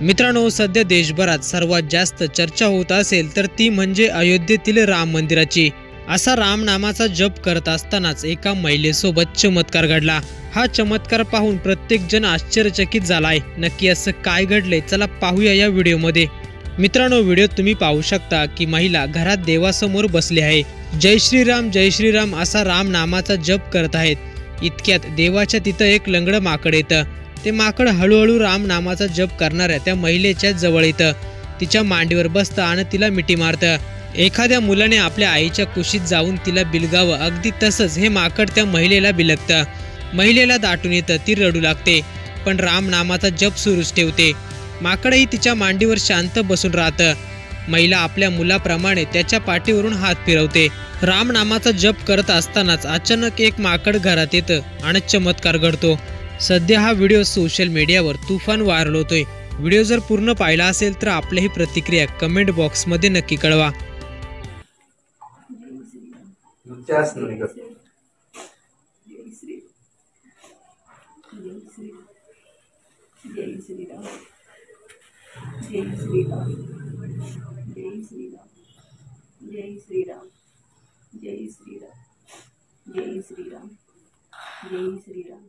मित्रांनो, सध्या देशभरात सर्वात जास्त चर्चा होत असेल तर ती म्हणजे अयोध्येतील राम मंदिराची। असा राम नामाचा जप करत असतानाच एका महिलेसोबत चमत्कार घडला। हा चमत्कार पाहून प्रत्येक जण आश्चर्यचकित झालाय। नक्की असं काय घडले, चला पाहूया या व्हिडिओमध्ये। मित्रांनो, व्हिडिओत तुम्ही पाहू शकता की महिला घरात देवासमोर बसली आहे, जय श्रीराम असा राम नामाचा जप करत आहेत। इतक्यात देवाच्या तिथं एक लंगडं माकड येतं। ते माकड हळूहळू राम नामाचा जप करणाऱ्या त्या महिलेच्या जवळ येतं, तिच्या मांडीवर बसतं आणि तिला मिठी मारतं। एखाद्या मुलाने आपल्या आईच्या कुशीत जाऊन तिला बिलगावं, अगदी तसंच हे माकड त्या महिलेला बिलगतं। महिलेला दाटून येतं, ती रडू लागते, पण राम नामाचा जप सुरूच ठेवते। माकडही तिच्या मांडीवर शांत बसून राहतं। महिला आपल्या मुलाप्रमाणे त्याच्या पाठीवरून हात फिरवते। राम नामाचा जप करत असतानाच अचानक एक माकड घरात येतं आणि चमत्कार घडतो। सध्या हा व्हिडिओ सोशल मीडियावर तुफान व्हायरल होतोय। व्हिडिओ जर पूर्ण पाहिला असेल तर आपली प्रतिक्रिया कमेंट बॉक्समध्ये नक्की कळवा। जय श्रीराम।